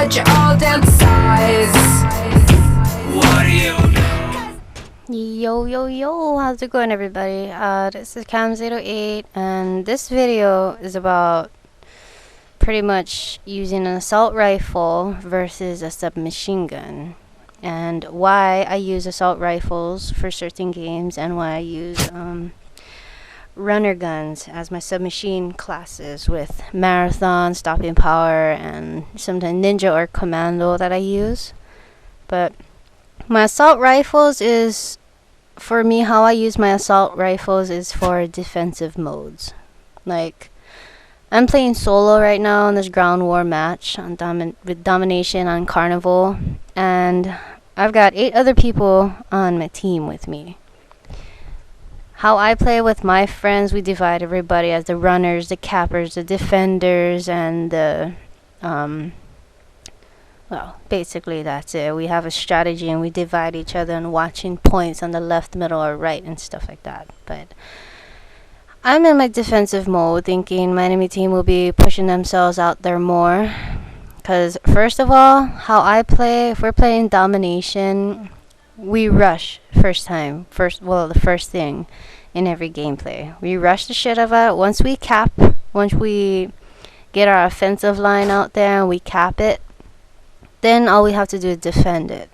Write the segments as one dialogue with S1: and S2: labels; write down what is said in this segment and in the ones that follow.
S1: but you're all damn size. What do you know?
S2: Yo, how's it going, everybody? This is Cam08, and this video is about pretty much using an assault rifle versus a submachine gun, and why I use assault rifles for certain games, and why I use runner guns as my submachine classes with marathon, stopping power, and sometimes ninja or commando that I use. But my assault rifles is, for me, how I use my assault rifles is for defensive modes. Like, I'm playing solo right now in this ground war match on with domination on Carnival, and I've got 8 other people on my team with me. How I play with my friends, we divide everybody as the runners, the cappers, the defenders, and the well, basically that's it. We have a strategy and we divide each other and watching points on the left, middle, or right and stuff like that. But I'm in my defensive mode, thinking my enemy team will be pushing themselves out there more. Because first of all, how I play, if we're playing domination, we rush the first thing in every gameplay. We rush the shit out of it. Once we get our offensive line out there and we cap it, then all we have to do is defend it.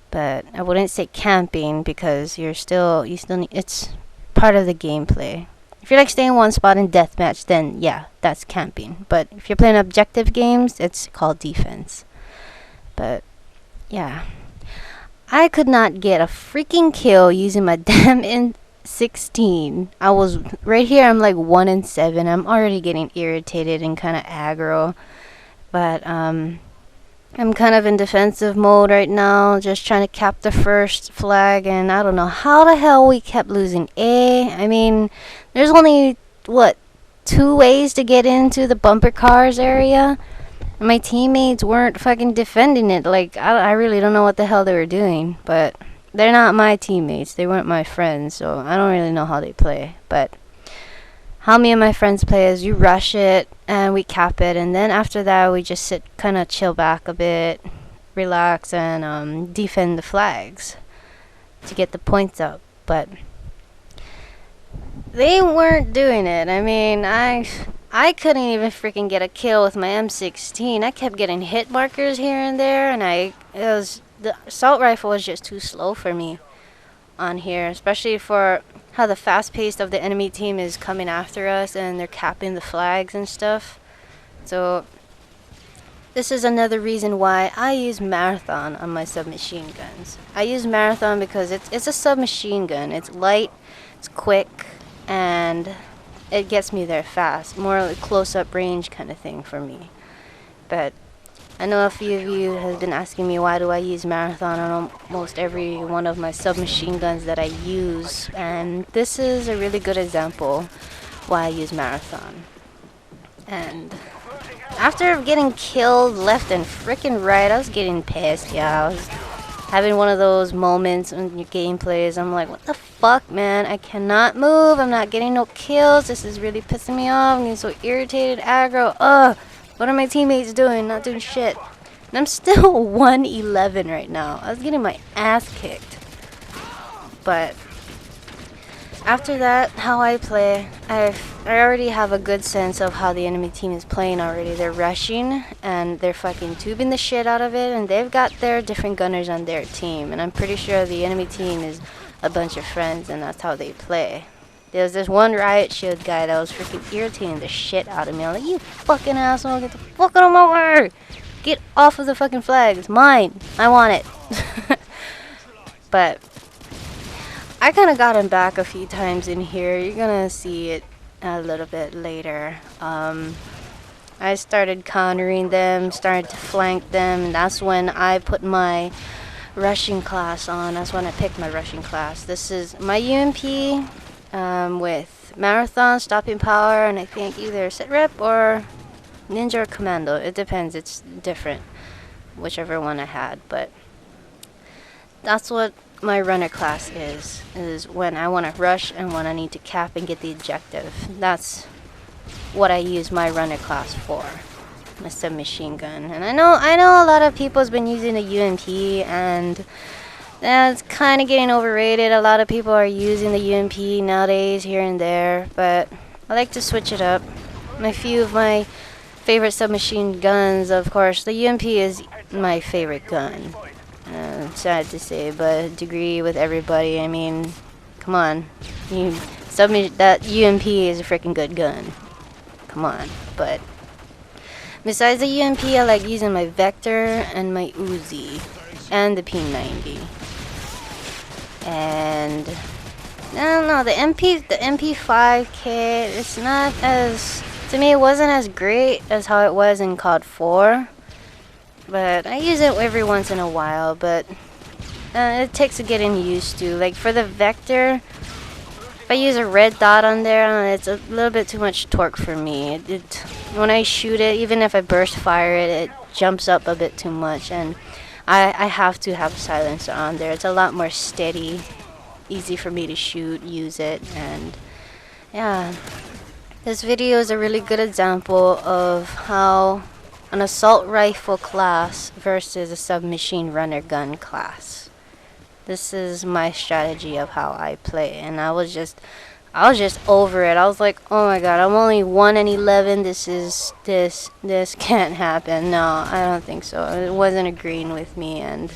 S2: But I wouldn't say camping, because you still need, it's part of the gameplay. If you're like staying in one spot in deathmatch, then yeah, that's camping. But if you're playing objective games, it's called defense. But yeah, I could not get a freaking kill using my damn M16. I was right here, I'm like 1-7. I'm already getting irritated and kind of aggro. But I'm kind of in defensive mode right now, just trying to cap the first flag, and I don't know how the hell we kept losing A. I mean, there's only, 2 ways to get into the bumper cars area, and my teammates weren't fucking defending it. Like, I really don't know what the hell they were doing, but they're not my teammates. They weren't my friends, so I don't really know how they play. But how me and my friends play is you rush it and we cap it, and then after that we just kind of chill back a bit, relax, and defend the flags to get the points up. But they weren't doing it. I mean, I couldn't even freaking get a kill with my M16. I kept getting hit markers here and there, and the assault rifle was just too slow for me on here, especially for how the fast pace of the enemy team is coming after us and they're capping the flags and stuff. So this is another reason why I use marathon on my submachine guns. I use marathon because it's a submachine gun. It's light, it's quick, and it gets me there fast. More like close-up range kind of thing for me. But I know a few of you have been asking me why do I use marathon on almost every one of my submachine guns that I use, and this is a really good example why I use marathon. And after getting killed left and freaking right, I was getting pissed. Yeah, I was having one of those moments in your gameplays. I'm like, what the fuck, man? I cannot move. I'm not getting no kills. This is really pissing me off. I'm getting so irritated, aggro. Ugh. What are my teammates doing? Not doing shit. And I'm still 1-11 right now. I was getting my ass kicked. But after that, how I play, I already have a good sense of how the enemy team is playing already. They're rushing and they're fucking tubing the shit out of it, and they've got their different gunners on their team, and I'm pretty sure the enemy team is a bunch of friends, and that's how they play. There was this one riot shield guy that was freaking irritating the shit out of me. I'm like, you fucking asshole, get the fuck out of my way! Get off of the fucking flag, it's mine! I want it! But I kind of got him back a few times in here. You're gonna see it a little bit later. I started countering them, started to flank them, and that's when I put my rushing class on. That's when I picked my rushing class. This is my UMP. With marathon, stopping power, and I think either sitrep or ninja or commando. It depends. It's different, whichever one I had. But that's what my runner class is when I want to rush and when I need to cap and get the objective. That's what I use my runner class for. my submachine gun. And I know a lot of people's been using the UMP, and that's kind of getting overrated. A lot of people are using the UMP nowadays here and there, but I like to switch it up. A few of my favorite submachine guns, of course, the UMP is my favorite gun. Sad to say, but agree with everybody. I mean, come on, that UMP is a freaking good gun. Come on, but besides the UMP, I like using my Vector and my Uzi and the P90. And I don't know, the MP5 kit, it's not as, to me it wasn't as great as how it was in COD 4. But I use it every once in a while, but it takes getting used to. Like for the Vector, if I use a red dot on there, it's a little bit too much torque for me. When I shoot it, even if I burst fire it, it jumps up a bit too much, and I have to have a silencer on there. It's a lot more steady, easy for me to shoot, use it, and yeah. This video is a really good example of how an assault rifle class versus a submachine runner gun class. This is my strategy of how I play, and I was just over it. I was like, oh my god, I'm only 1 and 11. This can't happen. No, I don't think so. It wasn't agreeing with me. And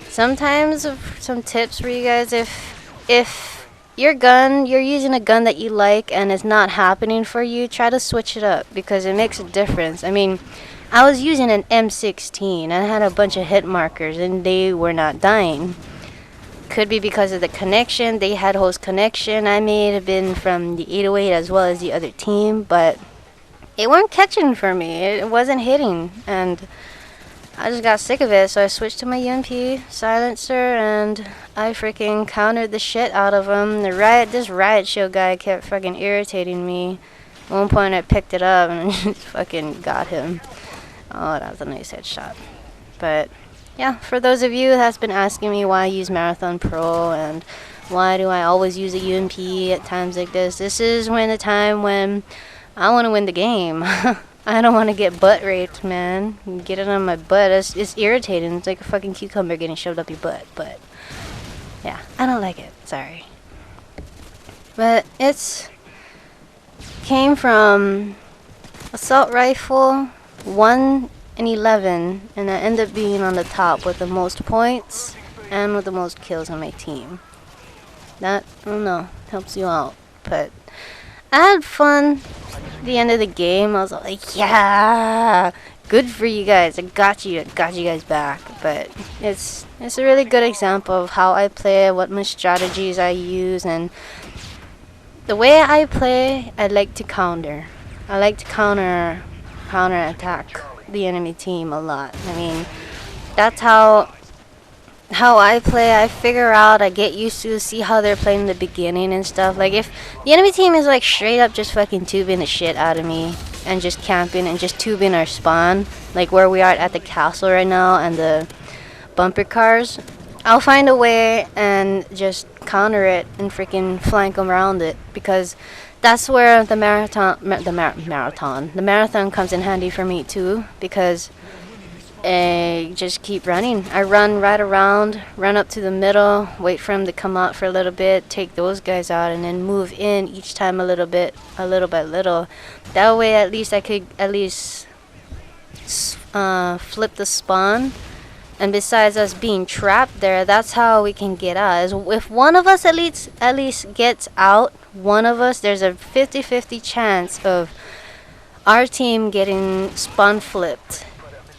S2: sometimes some tips for you guys, if you're using a gun that you like and it's not happening for you, try to switch it up, because it makes a difference. I mean, I was using an M16 and I had a bunch of hit markers and they were not dying. Could be because of the connection. They had host connection. I may have been from the 808 as well as the other team, but it weren't catching for me. It wasn't hitting, and I just got sick of it, so I switched to my UMP silencer, and I freaking countered the shit out of them. This riot show guy kept fucking irritating me. At one point I picked it up and just fucking got him. Oh, that was a nice headshot. But yeah, for those of you that's been asking me why I use Marathon Pro and why do I always use a UMP at times like this is when the time when I want to win the game. I don't want to get butt raped, man. Get it on my butt. It's irritating. It's like a fucking cucumber getting shoved up your butt. But yeah, I don't like it. Sorry. But it's came from assault rifle 1 and 11, and I end up being on the top with the most points and with the most kills on my team. That, I don't know, helps you out. But I had fun at the end of the game. I was like, yeah, good for you guys. I got you guys back. But it's a really good example of how I play, what my strategies I use, and the way I play. I like to counter. I like to counter attack the enemy team a lot. I mean, that's how I play. I figure out, I get used to see how they're playing in the beginning and stuff. Like if the enemy team is like straight up just fucking tubing the shit out of me and just camping and just tubing our spawn, like where we are at the castle right now and the bumper cars, I'll find a way and just counter it and freaking flank them around it, because that's where the marathon comes in handy for me too, because I just keep running. I run right around, run up to the middle, wait for them to come out for a little bit, take those guys out, and then move in each time a little by little. That way at least I could flip the spawn. And besides us being trapped there, that's how we can get out. If one of us at least gets out, one of us, there's a 50-50 chance of our team getting spawn flipped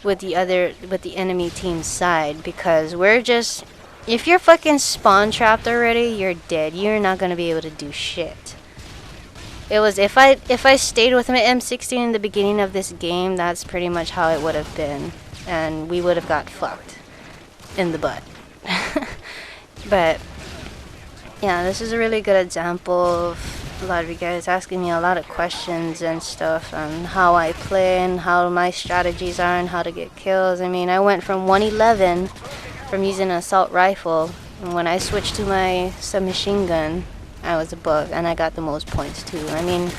S2: with the enemy team's side, because if you're fucking spawn trapped already, you're dead. You're not gonna be able to do shit. It was if I stayed with my M16 in the beginning of this game, that's pretty much how it would have been, and we would have got fucked in the butt. But yeah, this is a really good example of a lot of you guys asking me a lot of questions and stuff on how I play and how my strategies are and how to get kills. I mean, I went from 111 from using an assault rifle, and when I switched to my submachine gun, I was above, and I got the most points too. I mean,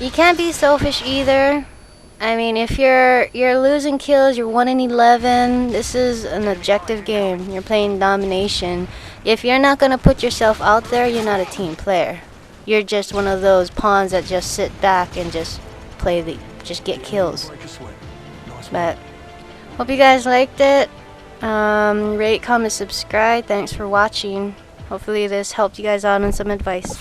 S2: you can't be selfish either. I mean, if you're losing kills, you're 1 in 11. This is an objective game. You're playing domination. If you're not gonna put yourself out there, you're not a team player. You're just one of those pawns that just sit back and just just get kills. But hope you guys liked it. Rate, comment, subscribe. Thanks for watching. Hopefully this helped you guys out on some advice.